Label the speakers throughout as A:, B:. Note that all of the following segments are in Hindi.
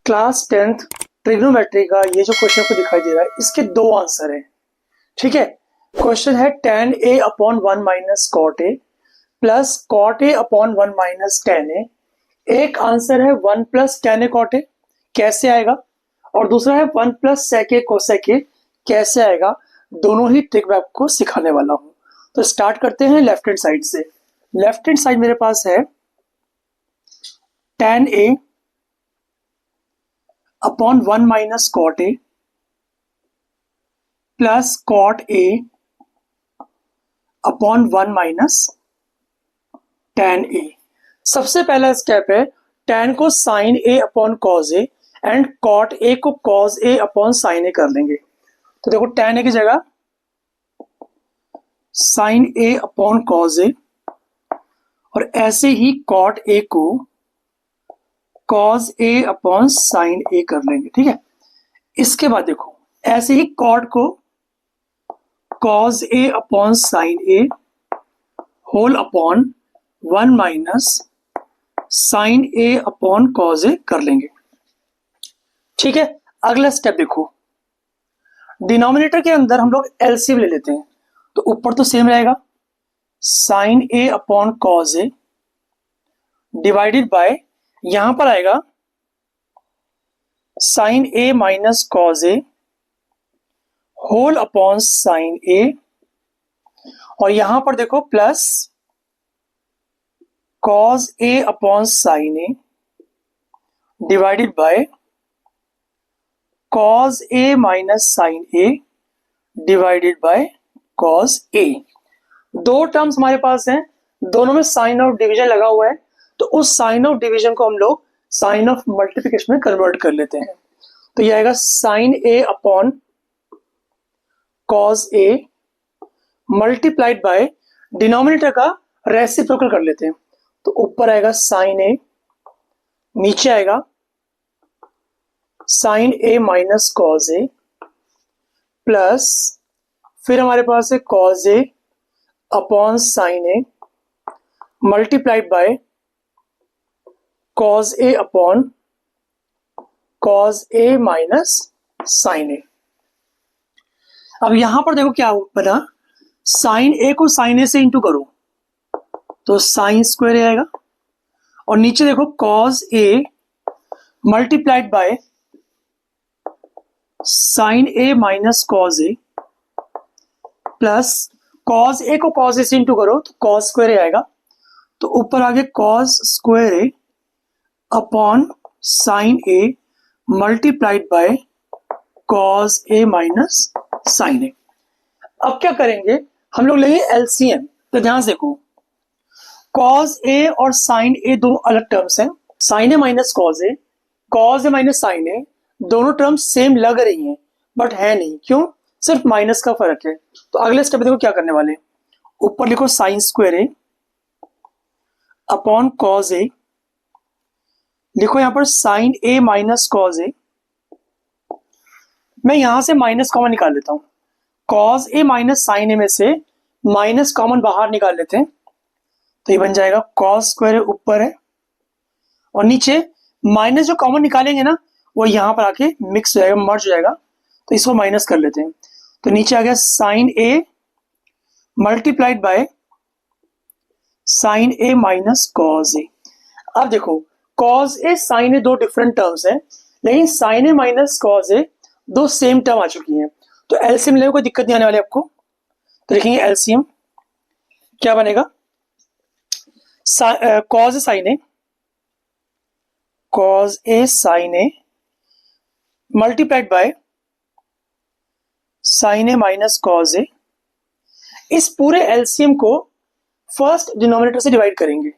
A: क्लास 10th ट्रिग्नोमेट्री का ये जो क्वेश्चन को दिखाई दे रहा है इसके दो आंसर हैं। ठीक है, क्वेश्चन है tan a upon 1 minus cot a plus cot a upon 1 minus tan a. एक आंसर है 1 plus tan a cot a, कैसे आएगा, और दूसरा है 1 plus sec a cosec a, कैसे आएगा। दोनों ही ट्रिक मैं आपको सिखाने वाला हूं। तो स्टार्ट करते हैं लेफ्ट हैंड साइड से। लेफ्ट हैंड साइड मेरे पास है tan a upon 1 minus cot a plus cot a upon 1 minus tan a. सबसे पहला स्टेप है tan को sin a upon cos a and cot a को cos a upon sin a कर लेंगे। तो देखो tan a की जगह sin a upon cos a और ऐसे ही cot a को cos a upon sin a कर लेंगे। ठीक है, इसके बाद देखो ऐसे ही cot को cos a upon sin a whole upon 1 minus sin a upon cos a कर लेंगे। ठीक है, अगला स्टेप देखो, डिनोमिनेटर के अंदर हम लोग एलसीएम ले लेते हैं। तो ऊपर तो सेम रहेगा sin a upon cos a divided by, यहां पर आएगा sin a minus cos a whole upon sin a, और यहां पर देखो plus cos a upon sin a divided by cos a minus sin a divided by cos a। दो टर्म्स हमारे पास हैं, दोनों में साइन ऑफ डिवीजन लगा हुआ है, तो उस साइन ऑफ डिवीजन को हम लोग साइन ऑफ मल्टीप्लिकेशन में कन्वर्ट कर लेते हैं। तो ये आएगा sine a upon cos a multiplied by, denominator का रेसिप्रोकल कर लेते हैं। तो ऊपर आएगा साइन ए, नीचे आएगा साइन ए माइनस कॉस ए प्लस, फिर हमारे पास है cos A upon sine A multiplied bye cos a upon cos a minus sin a। अब यहां पर देखो क्या बना, sin a को sin a से इंटू करो तो sin स्क्वायर a आएगा, और नीचे देखो cos a multiplied by sin a minus cos a plus cos a को cos a से इंटू करो तो cos स्क्वायर a आएगा। तो ऊपर आगे cos square a upon sine A multiplied by cos A minus sine A. अब क्या करेंगे, हम लोग लेंगे एलसीएम। तो ध्यान से देखो, कॉस ए और साइन ए दोनों अलग टर्म्स हैं। Sign A minus cos A minus sine ए, दोनों टर्म्स सेम लग रही हैं बट है नहीं। क्यों? सिर्फ माइनस का फर्क है। तो अगले स्टेप देखो क्या करने वाले, ऊपर लिखो साइन स्क्वायर ए अपॉन कॉस ए, लिखो यहां पर साइन ए माइनस कॉस ए। मैं यहां से माइनस कॉमन निकाल लेता हूं, कॉस ए माइनस साइन ए में से माइनस कॉमन बाहर निकाल लेते हैं। तो ये बन जाएगा कॉस स्क्वायर ऊपर है, और नीचे माइनस जो कॉमन निकालेंगे ना वो यहां पर आके मिक्स हो जाएगा, मर्ज हो जाएगा। तो इसको माइनस कर लेते हैं। तो नीचे आ गया sine A multiplied by sine A minus cos A. अब देखो cos ए साइन ए दो डिफरेंट टर्म्स हैं, लेकिन साइन ए माइनस cos ए दो सेम टर्म आ चुकी हैं। तो एलसीएम लेने में कोई दिक्कत नहीं आने वाली आपको। तो लिखेंगे एलसीएम क्या बनेगा, cos a sine A multiplied by sine A minus cos a. इस पूरे एलसीएम को फर्स्ट डिनोमिनेटर से डिवाइड करेंगे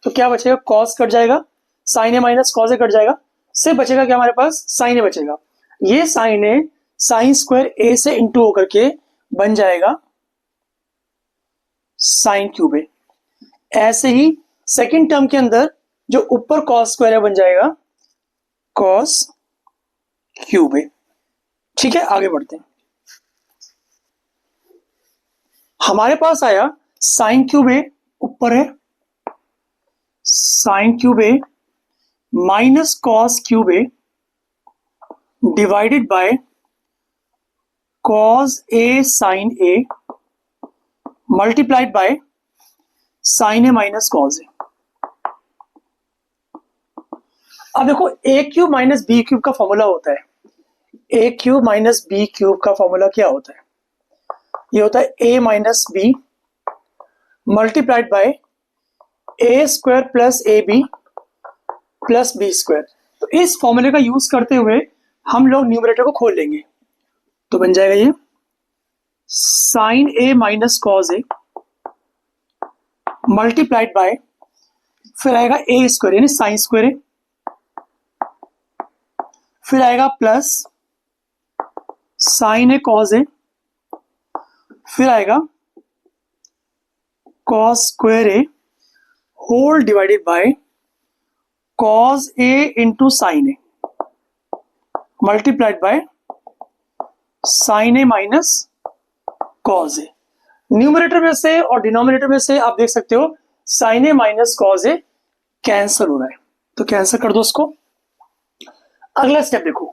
A: तो क्या बचेगा, cos कट जाएगा, साइन ए माइनस कॉस ए कट जाएगा, सिर्फ बचेगा क्या हमारे पास, साइन ए बचेगा। ये साइन ए साइन स्क्वायर ए से इंटू होकर के बन जाएगा साइन क्यूब ए। ऐसे ही सेकंड टर्म के अंदर जो ऊपर कॉस स्क्वायर बन जाएगा कॉस क्यूब ए। ठीक है, आगे बढ़ते हैं। हमारे पास आया साइन क्यूब ए, ऊपर है sine cube A minus cos cube A divided by cos A sin A multiplied by sin A minus cos A। अब देखो A cube minus B cube का फॉर्मूला होता है, A cube minus B cube का फॉर्मूला क्या होता है? ये होता है A minus B multiplied by A square plus A B plus B square. तो इस फॉर्मूले का यूज करते हुए हम लोग न्यूमरेटर को खोल लेंगे, तो बन जाएगा ये sine A minus cos a multiplied by, फिर आएगा ए स्क्वायर यानी साइन स्क्वायर ए, फिर आएगा plus sine A cos a, फिर आएगा cos square A whole divided by cos a into sine A multiplied by sine A minus cos a. Numerator में से और डिनोमिनेटर में से आप देख सकते हो साइन ए माइनस कॉज ए कैंसिल हो रहा है, तो कैंसिल कर दो उसको। अगला स्टेप देखो,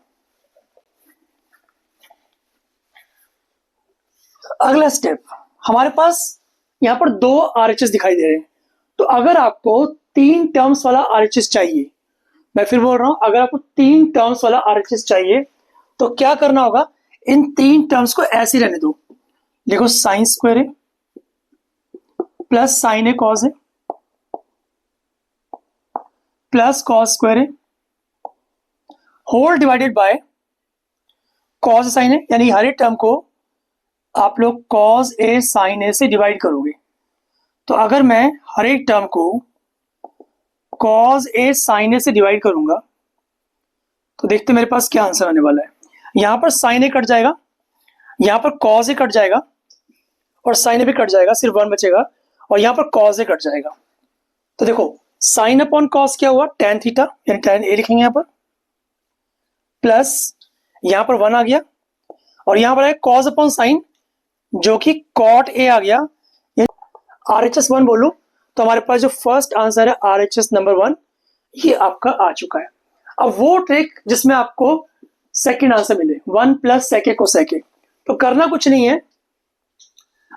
A: अगला स्टेप हमारे पास यहां पर दो आरएचएस दिखाई दे रहे हैं, तो अगर आपको तीन टर्म्स वाला आरएचएस चाहिए, मैं फिर बोल रहा हूं अगर आपको तीन टर्म्स वाला आरएचएस चाहिए तो क्या करना होगा, इन तीन टर्म्स को ऐसे रहने दो। देखो sine square A plus sine A cos A plus cos square A whole divided by cos sine A, यानी हर एक टर्म को आप लोग कॉस ए साइन ए से डिवाइड करोगे। तो अगर मैं हर एक टर्म को कॉस ए साइन ए से डिवाइड करूंगा तो देखते मेरे पास क्या आंसर आने वाला है। यहां पर साइन ए कट जाएगा, यहां पर कॉस ए कट जाएगा और साइन ए भी कट जाएगा, सिर्फ वन बचेगा, और यहां पर कॉस ए कट जाएगा। तो देखो साइन अपॉन कॉस क्या हुआ, tan थीटा यानी tan ए लिखेंगे यहां पर, प्लस यहां पर वन आ गया और यहां पर है कॉस अपॉन साइन जो कि कॉट ए आ गया। आरएचएस वन बोलूं तो हमारे पास जो फर्स्ट आंसर है आरएचएस नंबर वन ये आपका आ चुका है। अब वो ट्रिक जिसमें आपको सेकंड आंसर मिले, वन प्लस सेके को सेके, तो करना कुछ नहीं है,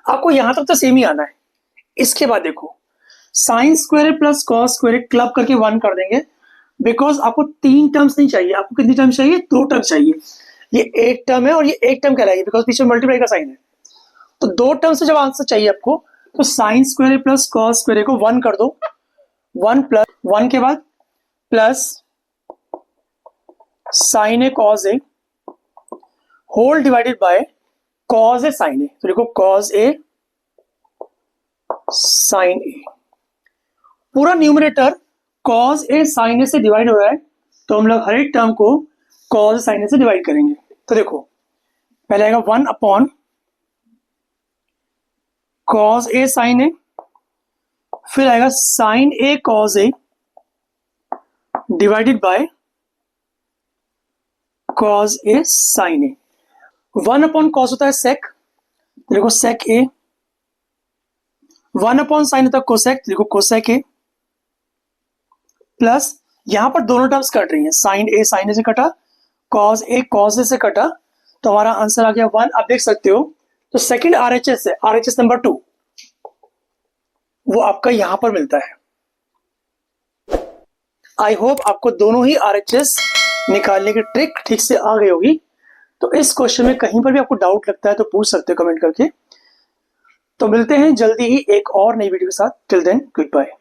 A: आपको यहां तक तो सेम ही आना है। इसके बाद देखो sine square plus cos square club करके वन कर देंगे, बिकॉज आपको तीन टर्म्स नहीं चाहिए, आपको कितनी टर्म चाहिए, दो टर्म चाहिए। ये एक टर्म है और ये एक टर्म कहलाएगी बिकॉज पीछे मल्टीप्लाई का साइन है, तो दो टर्म से जब आंसर चाहिए आपको तो sine square plus cos square को वन कर दो, वन प्लस वन के बाद plus sine A cos A whole divided by cos A sine A. तो देखो कॉस ए साइन ए, पूरा numerator cos A sine A से डिवाइड हो रहा है, तो हम लोग हर एक टर्म को कॉस साइन ए से डिवाइड करेंगे। तो देखो पहले आएगा one upon cos A sine a, फिर आएगा sine A cos a divided by cos A sine a. One upon cos होता है सेक, देखो sec a, one upon sine होता है कोसेक, देखो कोसेक ए, प्लस यहां पर दोनों टर्म्स कट रही हैं, साइन ए साइन ए से कटा, कॉस ए कॉस ए से कटा, तो हमारा आंसर आ गया वन। आप देख सकते हो तो सेकंड आरएचएस है, आरएचएस नंबर 2 वो आपका यहां पर मिलता है। आई होप आपको दोनों ही आरएचएस निकालने की ट्रिक ठीक से आ गई होगी। तो इस क्वेश्चन में कहीं पर भी आपको डाउट लगता है तो पूछ सकते हो कमेंट करके। तो मिलते हैं जल्दी ही एक और नई वीडियो के साथ, टिल देन गुड बाय।